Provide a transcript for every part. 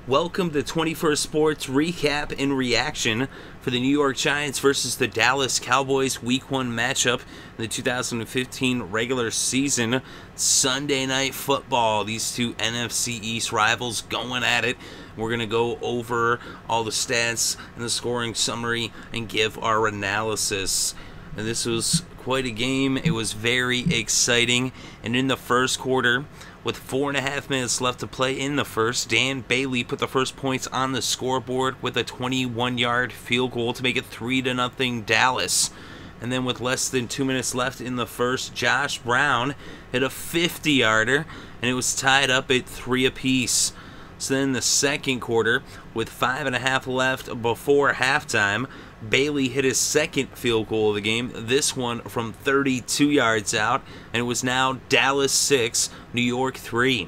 Welcome to 21st Sports recap and reaction for the New York Giants versus the Dallas Cowboys Week 1 matchup in the 2015 regular season. Sunday Night Football. These two NFC East rivals going at it. We're going to go over all the stats and the scoring summary and give our analysis. And this was quite a game. It was very exciting. And in the first quarter, with 4.5 minutes left to play in the first, Dan Bailey put the first points on the scoreboard with a 21-yard field goal to make it 3-0 Dallas. And then with less than 2 minutes left in the first, Josh Brown hit a 50-yarder, and it was tied up at 3 apiece. So then in the second quarter, with 5.5 left before halftime, Bailey hit his second field goal of the game, this one from 32 yards out, and it was now Dallas 6, New York 3.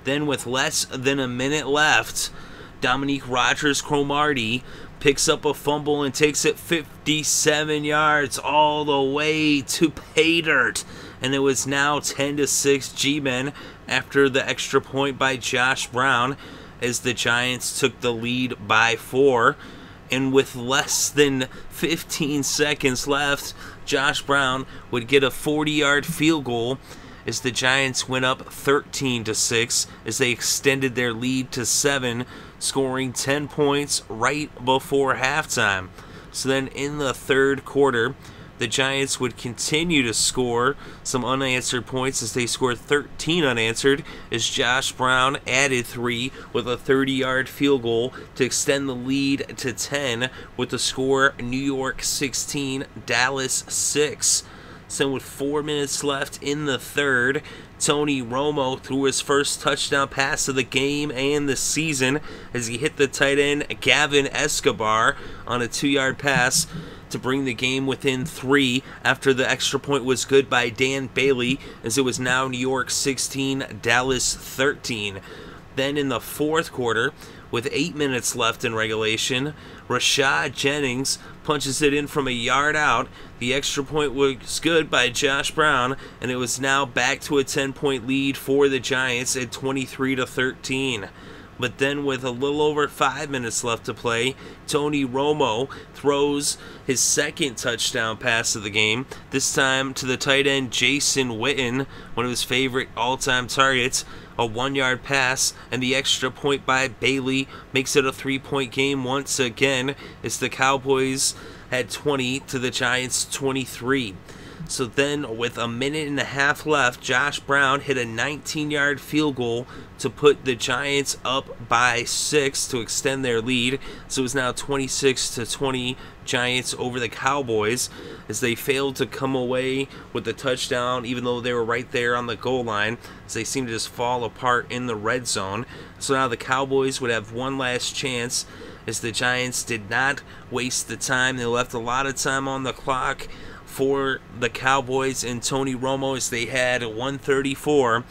Then with less than a minute left, Dominique Rodgers-Cromartie picks up a fumble and takes it 57 yards all the way to pay dirt. And it was now 10-6 G-Men after the extra point by Josh Brown as the Giants took the lead by 4. And with less than 15 seconds left, Josh Brown would get a 40-yard field goal as the Giants went up 13-6 as they extended their lead to 7, scoring 10 points right before halftime. So then in the third quarter, the Giants would continue to score some unanswered points as they scored 13 unanswered as Josh Brown added 3 with a 30-yard field goal to extend the lead to 10 with the score New York 16, Dallas 6. So with 4 minutes left in the third, Tony Romo threw his first touchdown pass of the game and the season as he hit the tight end Gavin Escobar on a 2-yard pass to bring the game within 3 after the extra point was good by Dan Bailey as it was now New York 16, Dallas 13. Then in the fourth quarter, with 8 minutes left in regulation, Rashad Jennings punches it in from a yard out. The extra point was good by Josh Brown, and it was now back to a 10-point lead for the Giants at 23-13. But then with a little over 5 minutes left to play, Tony Romo throws his second touchdown pass of the game, this time to the tight end Jason Witten, one of his favorite all-time targets, a 1-yard pass, and the extra point by Bailey makes it a 3-point game once again as the Cowboys had 20 to the Giants 23. So then, with a minute and a half left, Josh Brown hit a 19-yard field goal to put the Giants up by 6 to extend their lead. So it was now 26-20 Giants over the Cowboys as they failed to come away with the touchdown, even though they were right there on the goal line, as they seemed to just fall apart in the red zone. So now the Cowboys would have one last chance as the Giants did not waste the time. They left a lot of time on the clock for the Cowboys and Tony Romo as they had 1:34,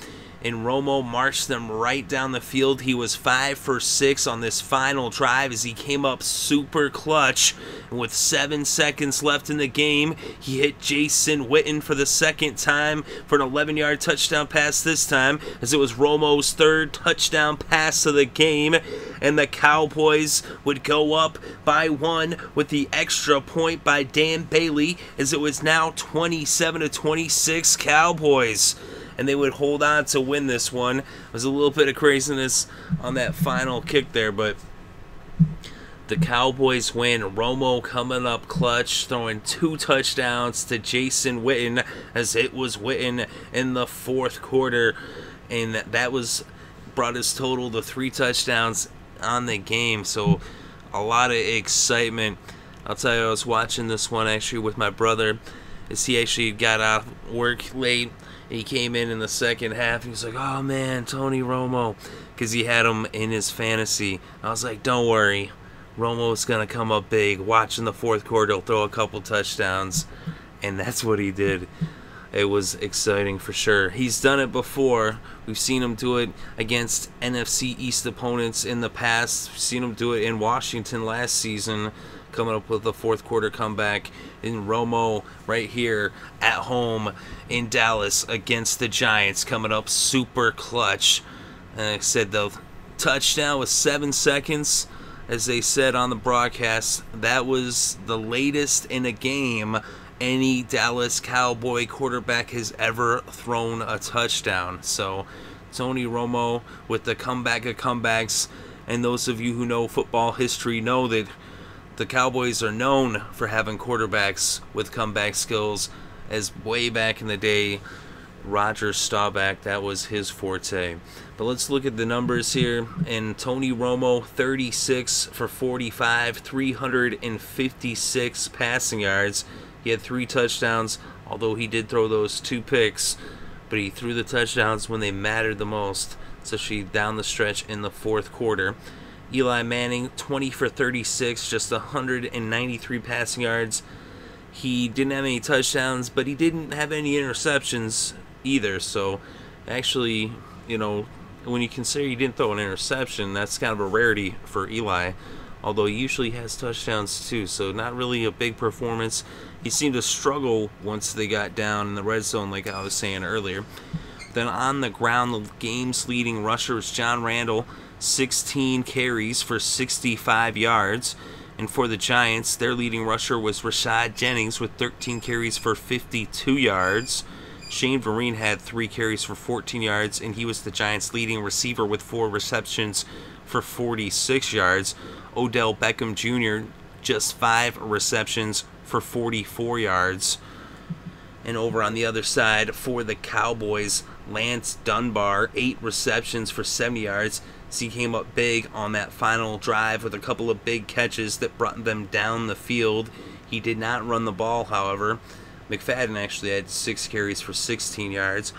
and Romo marched them right down the field. He was 5 for 6 on this final drive as he came up super clutch. And with 7 seconds left in the game, he hit Jason Witten for the second time for an 11-yard touchdown pass this time, as it was Romo's third touchdown pass of the game. And the Cowboys would go up by 1 with the extra point by Dan Bailey, as it was now 27-26 Cowboys. And they would hold on to win this one. There was a little bit of craziness on that final kick there, but the Cowboys win. Romo coming up clutch, throwing 2 touchdowns to Jason Witten, as it was Witten in the fourth quarter. And that brought his total to 3 touchdowns on the game. So a lot of excitement. I'll tell you, I was watching this one actually with my brother as he actually got off work late. He came in the second half. He was like, "Oh man, Tony Romo," because he had him in his fantasy. I was like, "Don't worry, Romo's gonna come up big. Watch in the fourth quarter, he'll throw a couple touchdowns," and that's what he did. It was exciting for sure. He's done it before. We've seen him do it against NFC East opponents in the past. We've seen him do it in Washington last season, coming up with a fourth quarter comeback. In Romo right here at home in Dallas against the Giants, coming up super clutch. And like I said, the touchdown with 7 seconds. As they said on the broadcast, that was the latest in a game any Dallas Cowboy quarterback has ever thrown a touchdown. So Tony Romo with the comeback of comebacks, and those of you who know football history know that the Cowboys are known for having quarterbacks with comeback skills, as way back in the day, Roger Staubach, that was his forte. But let's look at the numbers here. And Tony Romo, 36 for 45, 356 passing yards. He had 3 touchdowns, although he did throw those 2 picks, but he threw the touchdowns when they mattered the most, especially down the stretch in the 4th quarter. Eli Manning, 20 for 36, just 193 passing yards. He didn't have any touchdowns, but he didn't have any interceptions either. So actually, you know, when you consider he didn't throw an interception, that's kind of a rarity for Eli, although he usually has touchdowns too. So not really a big performance. He seemed to struggle once they got down in the red zone, like I was saying earlier. Then on the ground, the game's leading rusher was John Randall, 16 carries for 65 yards. And for the Giants, their leading rusher was Rashad Jennings with 13 carries for 52 yards. Shane Vereen had 3 carries for 14 yards, and he was the Giants' leading receiver with 4 receptions for 46 yards. Odell Beckham Jr., just 5 receptions for 44 yards. And over on the other side, for the Cowboys, Lance Dunbar, 8 receptions for 70 yards. So he came up big on that final drive with a couple of big catches that brought them down the field. He did not run the ball, however. McFadden actually had 6 carries for 16 yards.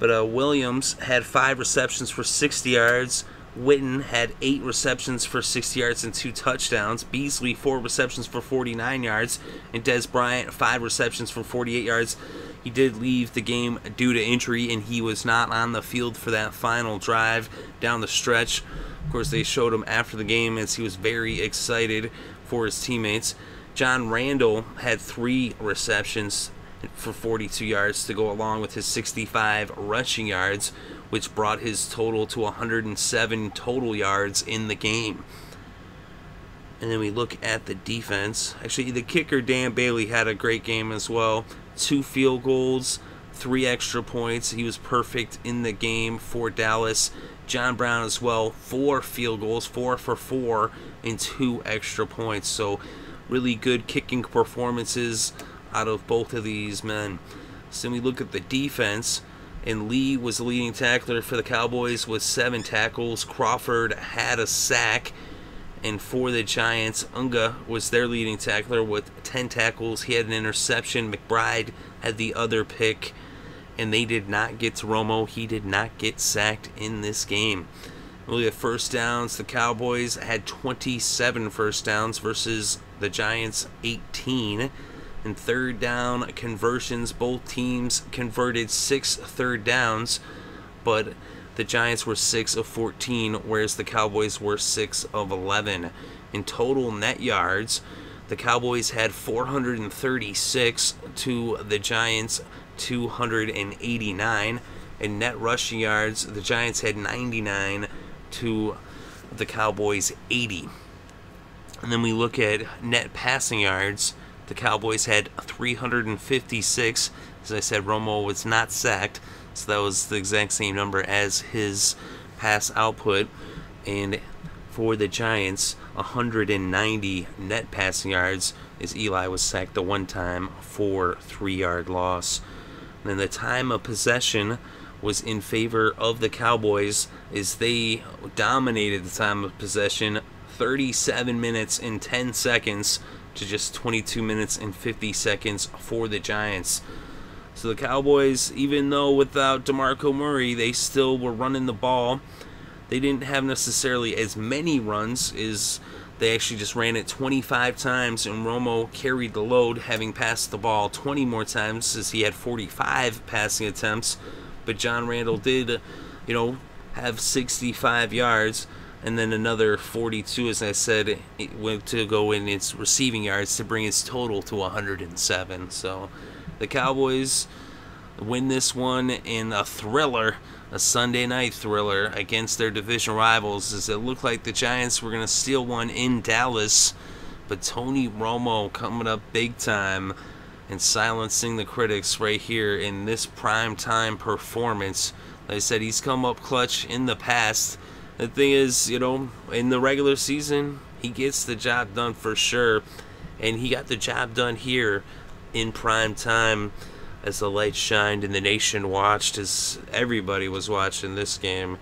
But Williams had 5 receptions for 60 yards. Witten had 8 receptions for 60 yards and 2 touchdowns. Beasley, 4 receptions for 49 yards. And Des Bryant, 5 receptions for 48 yards. He did leave the game due to injury, and he was not on the field for that final drive down the stretch. Of course, they showed him after the game as he was very excited for his teammates. John Randall had 3 receptions for 42 yards to go along with his 65 rushing yards, which brought his total to 107 total yards in the game. And then we look at the defense. Actually, the kicker, Dan Bailey, had a great game as well. 2 field goals, 3 extra points. He was perfect in the game for Dallas. John Brown as well, 4 field goals, 4 for 4, and 2 extra points. So really good kicking performances out of both of these men. So then we look at the defense, and Lee was the leading tackler for the Cowboys with 7 tackles. Crawford had a sack. And for the Giants, Unga was their leading tackler with 10 tackles. He had an interception. McBride had the other pick. And they did not get to Romo. He did not get sacked in this game. Look at first downs. The Cowboys had 27 first downs versus the Giants 18. And third down conversions, both teams converted 6 third downs. But the Giants were 6 of 14, whereas the Cowboys were 6 of 11. In total net yards, the Cowboys had 436 to the Giants 289. In net rushing yards, the Giants had 99 to the Cowboys 80. And then we look at net passing yards. The Cowboys had 356. As I said, Romo was not sacked. So that was the exact same number as his pass output. And for the Giants, 190 net passing yards as Eli was sacked the one time for 3-yard loss. And then the time of possession was in favor of the Cowboys as they dominated the time of possession, 37 minutes and 10 seconds to just 22 minutes and 50 seconds for the Giants. So the Cowboys, even though without DeMarco Murray, they still were running the ball. They didn't have necessarily as many runs as they actually just ran it 25 times, and Romo carried the load, having passed the ball 20 more times as he had 45 passing attempts. But John Randall did, have 65 yards, and then another 42, as I said, it went to go in its receiving yards to bring its total to 107. So the Cowboys win this one in a thriller a Sunday night thriller against their division rivals, as it looked like the Giants were going to steal one in Dallas, but Tony Romo coming up big time and silencing the critics right here in this primetime performance. Like I said, he's come up clutch in the past. The thing is, in the regular season, he gets the job done for sure, and he got the job done here in prime time as the light shined and the nation watched, as everybody was watching this game,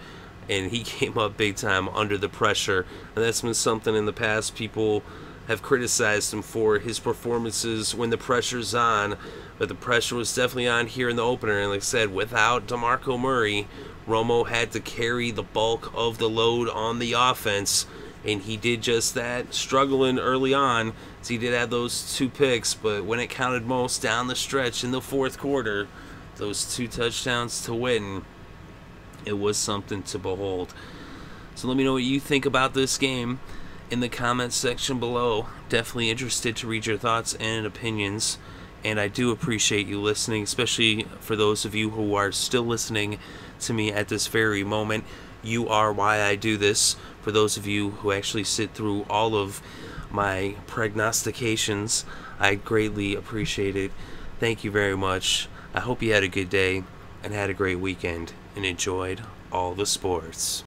and he came up big time under the pressure. And that's been something in the past people have criticized him for, his performances when the pressure's on, but the pressure was definitely on here in the opener. And like I said, without DeMarco Murray, Romo had to carry the bulk of the load on the offense, and he did just that, struggling early on. So he did have those 2 picks, but when it counted most down the stretch in the fourth quarter, those 2 touchdowns to Witten, it was something to behold. So let me know what you think about this game in the comments section below. Definitely interested to read your thoughts and opinions, and I do appreciate you listening, especially for those of you who are still listening to me at this very moment. You are why I do this. For those of you who actually sit through all of my prognostications, I greatly appreciate it. Thank you very much. I hope you had a good day and had a great weekend and enjoyed all the sports.